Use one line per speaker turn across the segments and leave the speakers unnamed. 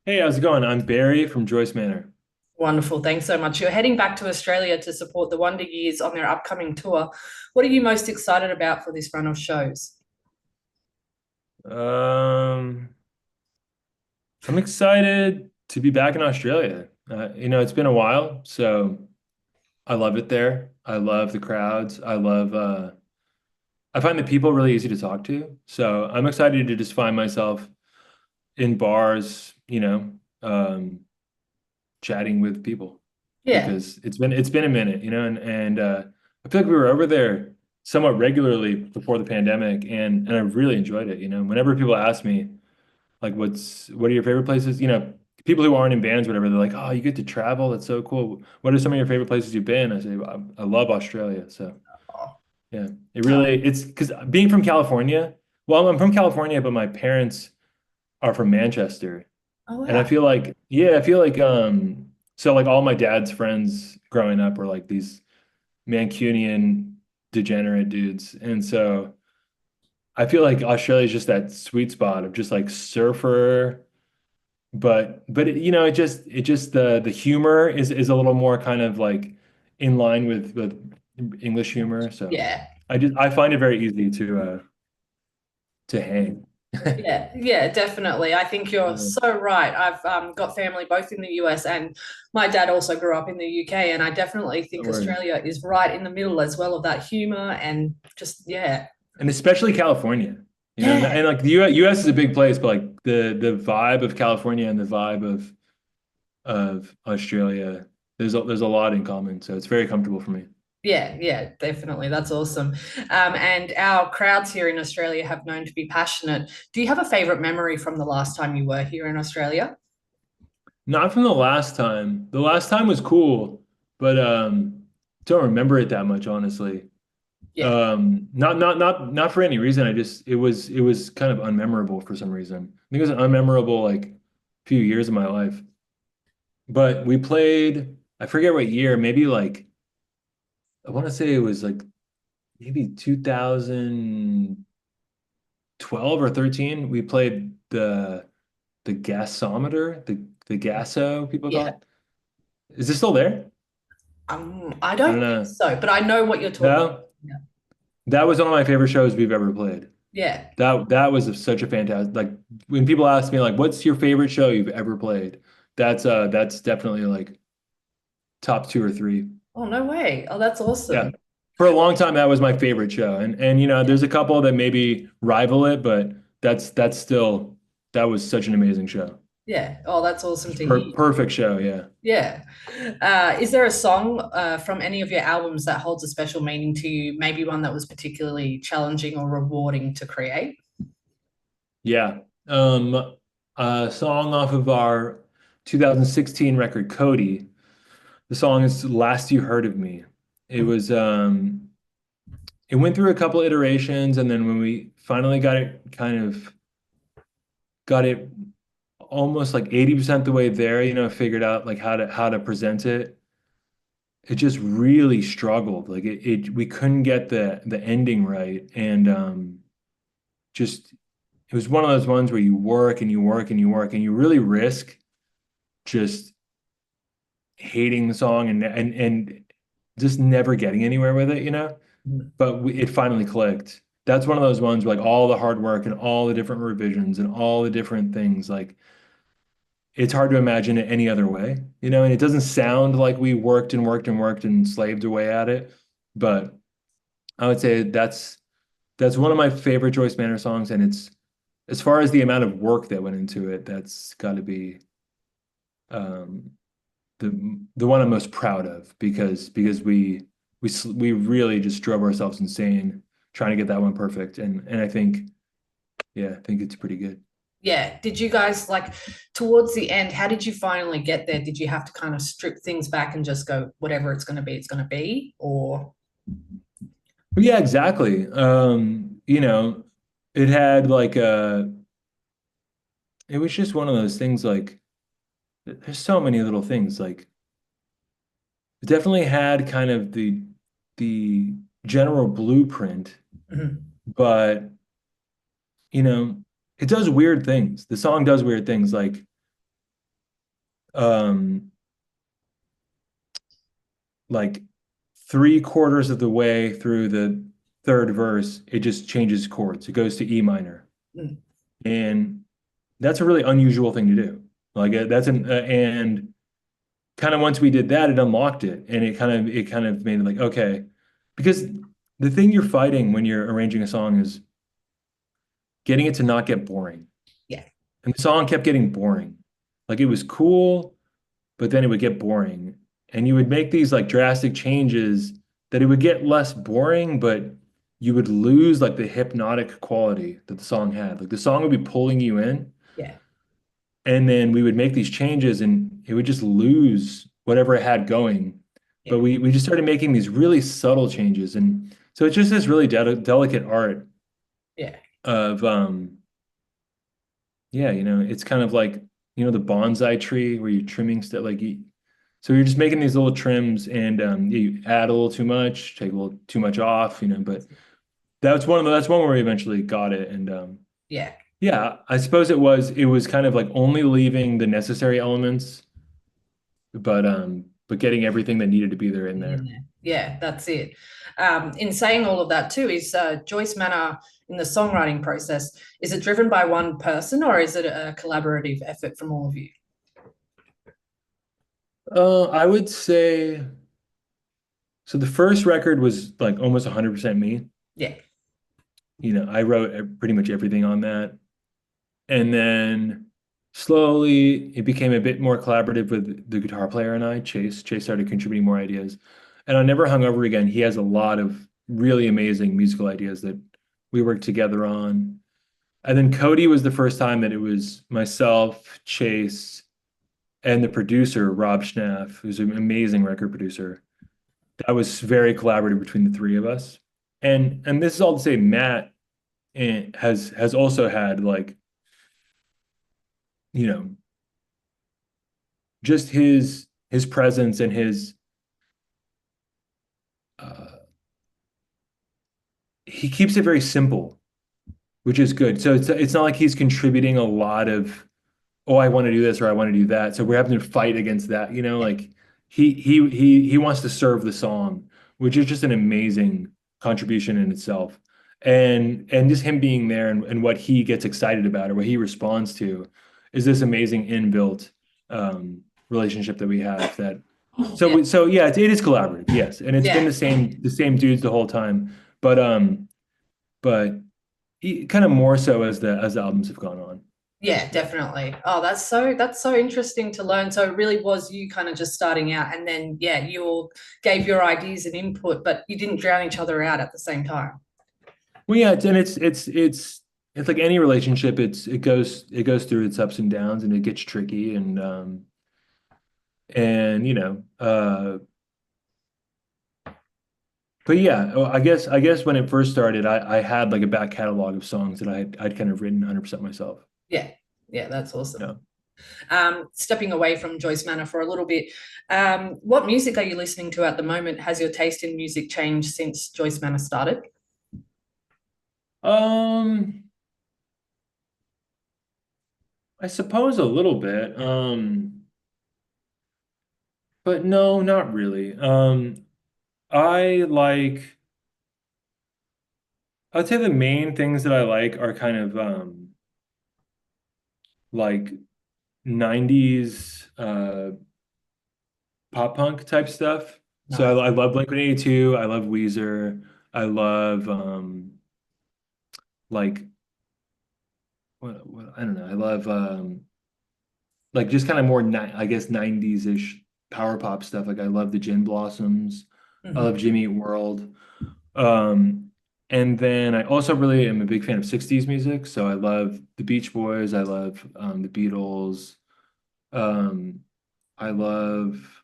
Hey, how's it going? I'm Barry from Joyce Manor.
Wonderful. Thanks so much. You're heading back to Australia to support the Wonder Years on their upcoming tour. What are you most excited about for this run of shows?
Um, I'm excited to be back in Australia. It's been a while, so I love it there. I love the crowds. I find the people really easy to talk to. So I'm excited to just find myself in bars, chatting with people
Yeah.
because it's been a minute, and I feel like we were over there somewhat regularly before the pandemic, and I really enjoyed it. Whenever people ask me, like, what are your favorite places? People who aren't in bands, whatever, they're like, oh, you get to travel. That's so cool. What are some of your favorite places you've been? I say, I love Australia. So
Oh,
yeah, it's because being from California, well, I'm from California, but my parents are from Manchester.
oh,
And I
wow.
feel like, yeah, I feel like, so like all my dad's friends growing up were like these Mancunian degenerate dudes. And so I feel like Australia is just that sweet spot of just like surfer. But it just the humor is a little more kind of like in line with English humor. So
Yeah.
I find it very easy to hang.
Yeah. Yeah, definitely. I think you're
Yeah,
so right. I've got family both in the US and my dad also grew up in the UK. And I definitely
no
think
worries.
Australia is right in the middle as well of that humor and just, yeah.
And especially California.
Yeah.
And like the US is a big place, but like the vibe of California and the vibe of Australia, there's a lot in common. So it's very comfortable for me.
Yeah, yeah, definitely. That's awesome. And our crowds here in Australia have known to be passionate. Do you have a favorite memory from the last time you were here in Australia?
Not from the last time. The last time was cool, but don't remember it that much, honestly.
Yeah.
Not for any reason. It was kind of unmemorable for some reason. I think it was an unmemorable like few years of my life. But we played, I forget what year, maybe like I want to say it was like maybe 2012 or 13. We played the gasometer, the gaso people call
Yeah.
it. Is this still there?
I
I don't
don't think
know.
so, but I know what you're talking
No,
about.
that was one of my favorite shows we've ever played.
Yeah.
That was such a fantastic, like when people ask me like what's your favorite show you've ever played? That's definitely like top two or three.
Oh, no way. Oh, that's
Yeah.
awesome.
For a long time that was my favorite show. And there's a couple that maybe rival it, but that's still that was such an amazing show.
Yeah. Oh, that's awesome
Just
to hear.
perfect show, yeah.
Yeah. Is there a song from any of your albums that holds a special meaning to you? Maybe one that was particularly challenging or rewarding to create?
Yeah. A song off of our 2016 record, Cody. The song is Last You Heard of Me. It was it went through a couple iterations, and then when we finally got it almost like 80% the way there, figured out like how to present it. It just really struggled. Like we couldn't get the ending right. And just it was one of those ones where you work and you work and you work and you really risk just hating the song and just never getting anywhere with it. But it finally clicked. That's one of those ones where like all the hard work and all the different revisions and all the different things, like it's hard to imagine it any other way, and it doesn't sound like we worked and worked and worked and slaved away at it. But I would say that's one of my favorite Joyce Manor songs, and it's as far as the amount of work that went into it, that's got to be um, the one I'm most proud of because we really just drove ourselves insane trying to get that one perfect, and I think yeah, I think it's pretty good.
Yeah. Did you guys like towards the end, how did you finally get there? Did you have to kind of strip things back and just go, whatever it's going to be, it's going to be? Or,
But yeah, exactly. It had like it was just one of those things like there's so many little things like it definitely had kind of the general blueprint,
Mhm.
but you know, it does weird things. The song does weird things like um, like 3/4 of the way through the third verse, it just changes chords. It goes to E minor,
Mm,
and that's a really unusual thing to do. Like that's an and kind of once we did that, it unlocked it, and it kind of made it like okay, because the thing you're fighting when you're arranging a song is getting it to not get boring.
yeah,
And the song kept getting boring. Like it was cool, but then it would get boring. And you would make these like drastic changes that it would get less boring, but you would lose like the hypnotic quality that the song had. Like the song would be pulling you in,
yeah,
and then we would make these changes and it would just lose whatever it had going.
yeah,
But we just started making these really subtle changes. And so it's just this really delicate art
yeah,
of yeah, it's kind of like, the bonsai tree where you're trimming stuff like so you're just making these little trims and you add a little too much, take a little too much off, but that's one where we eventually got it. And
yeah.
yeah, I suppose it was kind of like only leaving the necessary elements, but getting everything that needed to be there in
In
there.
there. Yeah, that's it. In saying all of that too, is Joyce Manor in the songwriting process, is it driven by one person or is it a collaborative effort from all of you?
I would say so the first record was like almost 100% me.
Yeah,
I wrote pretty much everything on that. And then slowly it became a bit more collaborative with the guitar player and I, Chase. Chase started contributing more ideas. And on Never Hungover Again, he has a lot of really amazing musical ideas that we worked together on. And then Cody was the first time that it was myself, Chase, and the producer, Rob Schnaff, who's an amazing record producer. That was very collaborative between the three of us. And this is all to say Matt has also had like, you know, just his presence and his uh, he keeps it very simple, which is good. So it's not like he's contributing a lot of, oh, I want to do this or I want to do that. So we're having to fight against that,
yeah,
like he wants to serve the song, which is just an amazing contribution in itself. And just him being there and what he gets excited about or what he responds to is this amazing inbuilt relationship that we have that
yeah,
so yeah, it is collaborative, yes. And it's been
yeah.
the same dudes the whole time. But kind of more so as the albums have gone on.
Yeah, definitely. Oh, that's so interesting to learn. So it really was you kind of just starting out, and then yeah, you all gave your ideas and input, but you didn't drown each other out at the same time.
Well, yeah, it's like any relationship. It goes through its ups and downs, and it gets tricky, and but yeah, I guess when it first started, I had like a back catalog of songs that I'd kind of written 100% myself.
Yeah, yeah, that's awesome.
Yeah.
Stepping away from Joyce Manor for a little bit, what music are you listening to at the moment? Has your taste in music changed since Joyce Manor started?
Um, I suppose a little bit. But no, not really. I like. I'd say the main things that I like are kind of like 90s pop punk type stuff. So
Nice.
I love Blink-182. I love Weezer. I love like what I don't know. I love like just kind of more I guess 90s-ish power pop stuff. Like I love the Gin Blossoms. I
Hmm.
love Jimmy Eat World. Um, and then I also really am a big fan of 60s music. So I love the Beach Boys. I love the Beatles. Um, I love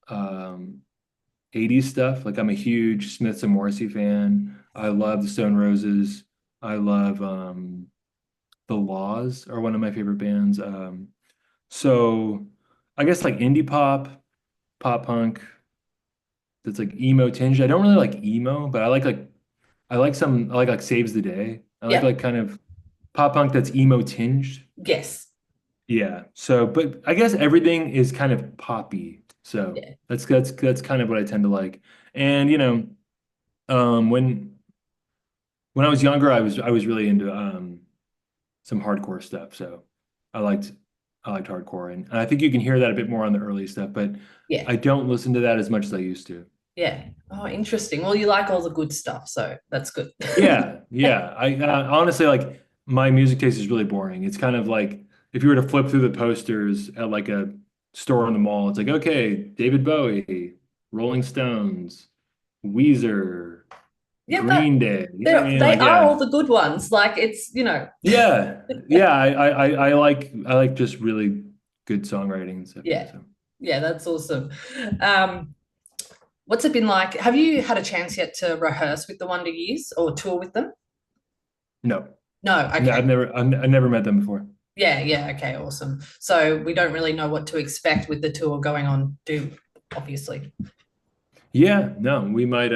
um, 80s stuff. Like I'm a huge Smiths and Morrissey fan. I love the Stone Roses. I love The Laws are one of my favorite bands. So I guess like indie pop, pop punk, that's like emo tinged. I don't really like emo, but I like Saves the Day. I like
Yep.
kind of pop punk that's emo tinged.
Yes.
Yeah. So, but I guess everything is kind of poppy. So
Yeah,
that's kind of what I tend to like. And when I was younger, I was really into some hardcore stuff. So I liked I liked hardcore, and I think you can hear that a bit more on the early stuff, but
yeah,
I don't listen to that as much as I used to.
yeah. Oh, interesting. Well, you like all the good stuff, so that's good.
Yeah, yeah. I honestly like my music taste is really boring. It's kind of like if you were to flip through the posters at like a store in the mall, it's like, okay, David Bowie, Rolling Stones, Weezer,
Yeah, that
Green Day. You know what I mean?
they
Like,
are all
yeah.
the good ones. Like it's,
Yeah. Yeah, I like just really good songwriting and stuff, yeah.
yeah,
So
yeah, that's awesome. Um, what's it been like? Have you had a chance yet to rehearse with the Wonder Years or tour with them?
no.
No,
No,
okay.
I've never met them before.
Yeah, yeah, okay, awesome. So we don't really know what to expect with the tour going on, do obviously.
Yeah, no, we might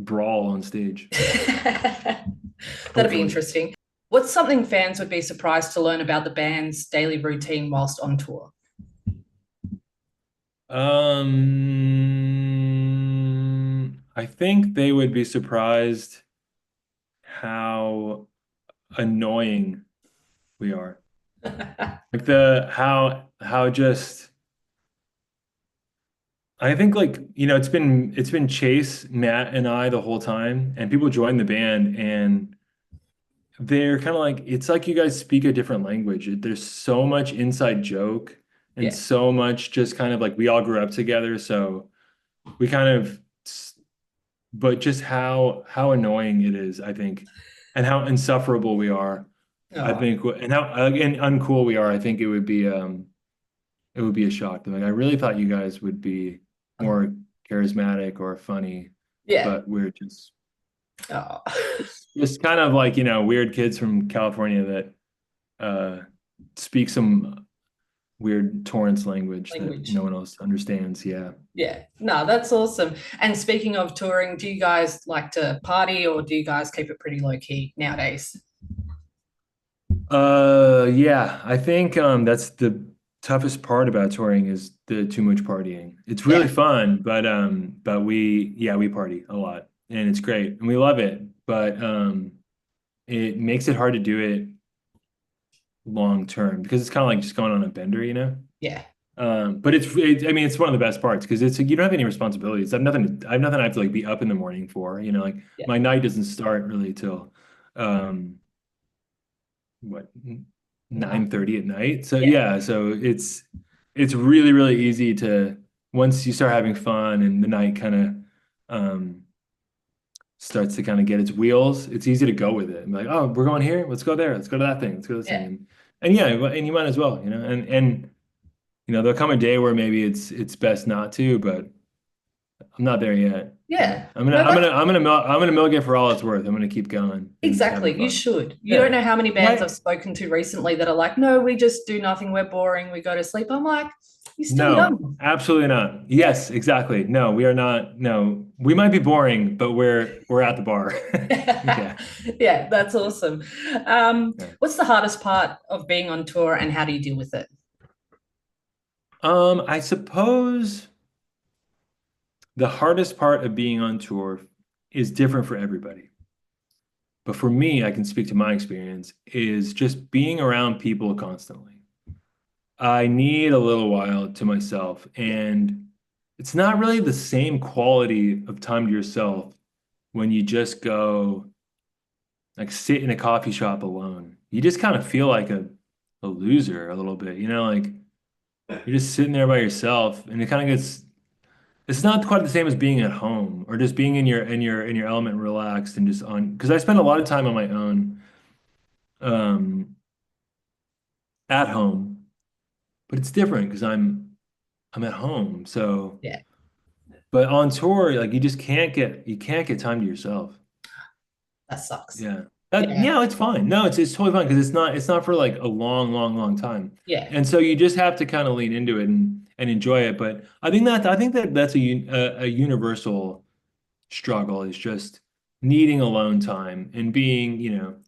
brawl on stage.
That'd be
Hopefully.
interesting. What's something fans would be surprised to learn about the band's daily routine whilst on tour?
I think they would be surprised how annoying we are. Like the how just I think like it's been Chase, Matt, and I the whole time, and people join the band and they're kind of like it's like you guys speak a different language. There's so much inside joke and
Yeah.
so much just kind of like we all grew up together, so we kind of but just how annoying it is, I think, and how insufferable we are, I
Oh,
think, and how and uncool we are. I think it would be a shock. Like I really thought you guys would be more charismatic or funny,
yeah.
but we're just
Oh.
just kind of like weird kids from California that uh speak some weird Torrance language that
Language.
no one else understands. Yeah.
Yeah. No, that's awesome. And speaking of touring, do you guys like to party or do you guys keep it pretty low key nowadays?
Yeah, I think that's the toughest part about touring is the too much partying. It's really
Yeah.
fun, but we party a lot and it's great and we love it, but it makes it hard to do it long term because it's kind of like just going on a bender.
Yeah.
But I mean, it's one of the best parts because it's like you don't have any responsibilities. I have to like be up in the morning for, like
Yeah.
my night doesn't start really till um what
No.
9:30 at night. So
Yeah.
yeah, so it's really really easy to once you start having fun and the night kind of um starts to kind of get its wheels, it's easy to go with it. And like, oh, we're going here, let's go there, let's go to that thing, let's go to this thing,
Yeah.
and yeah, and you might as well, and there'll come a day where maybe it's best not to, but I'm not there yet.
Yeah.
I'm gonna
No,
I'm
that's
gonna I'm gonna milk it for all it's worth. I'm gonna keep going and having
exactly. You
fun.
should. You don't
Yeah.
know how many bands I've
Right.
spoken to recently that are like, no, we just do nothing. We're boring. We go to sleep. I'm like, you're still
No,
young.
absolutely not.
Yeah.
Yes, exactly. No, we are not. No, we might be boring, but we're at the bar. Yeah.
Yeah, that's awesome.
Yeah.
What's the hardest part of being on tour and how do you deal with it?
I suppose the hardest part of being on tour is different for everybody. But for me, I can speak to my experience, is just being around people constantly. I need a little while to myself,
Yeah.
and it's not really the same quality of time to yourself when you just go like sit in a coffee shop alone. You just kind of feel like a loser a little bit, like you're just sitting there by yourself and it kind of gets it's not quite the same as being at home or just being in your element relaxed and just on because I spend a lot of time on my own um at home, but it's different because I'm at home. So
Yeah.
but on tour, like you can't get time to yourself.
That sucks.
Yeah.
Yeah.
Yeah, it's fine. No, it's totally fine because it's not for like a long, long, long time.
Yeah.
And so you just have to kind of lean into it and enjoy it. But I think that that's a universal struggle is just needing alone time and being,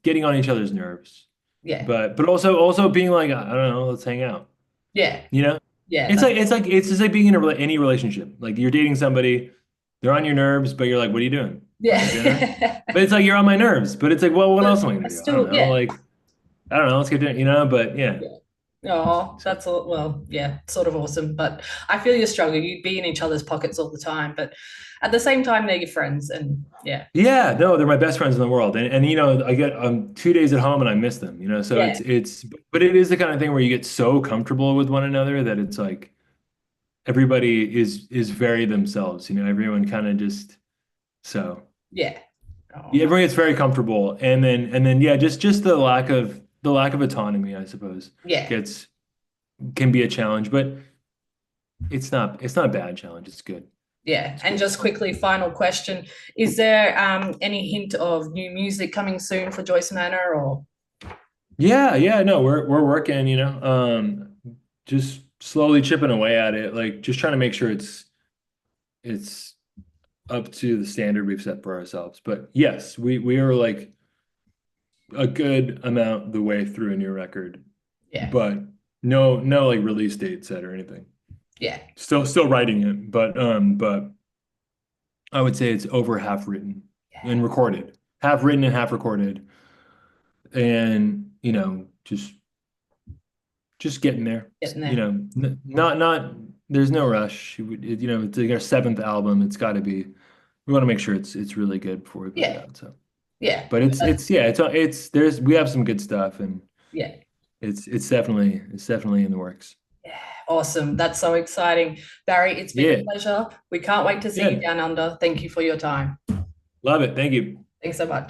getting on each other's nerves.
Yeah.
but also being like, I don't know, let's hang out.
Yeah.
You know,
Yeah.
it's like it's just like being in any relationship. Like you're dating somebody, they're on your nerves, but you're like, what are you doing? Going to dinner?
Yeah.
But it's like you're on my nerves. But it's like, well, what
But
else am I gonna
I
do? I don't
still,
know.
yeah.
Like I don't know. Let's get dinner. But yeah.
Yeah. Oh,
So
that's all. Well, yeah, sort of awesome. But I feel your struggle. You'd be in each other's pockets all the time, but at the same time, they're your friends, and yeah,
yeah, no, they're my best friends in the world, and I get 2 days at home and I miss them. So
yeah,
it's but it is the kind of thing where you get so comfortable with one another that it's like everybody is very themselves. Everyone kind of just so.
yeah. Oh,
Yeah, everyone gets very comfortable, and then yeah, just the lack of autonomy, I suppose,
yeah,
gets can be a challenge, but it's not a bad challenge. It's good.
yeah.
It's
And
good.
just quickly, final question: is there any hint of new music coming soon for Joyce Manor, or
Yeah, yeah, no, we're working, just slowly chipping away at it, like just trying to make sure it's up to the standard we've set for ourselves. But yes, we are like a good amount the way through a new record,
yeah,
but no like release date set or anything.
yeah,
Still writing it, but I would say it's over half written and recorded. Half written and half recorded. And, just getting there.
getting there?
Not there's no rush. It's like our seventh album. It's got to be. We want to make sure it's really good before we put it
Yeah,
out. So,
yeah,
but it's yeah, it's there's we have some good stuff, and
yeah.
it's definitely in the works.
Yeah, awesome. That's so exciting. Barry, it's been a
Yeah,
pleasure. We can't wait to see you
yeah.
down under. Thank you for your time.
Love it. Thank you.
Thanks so much.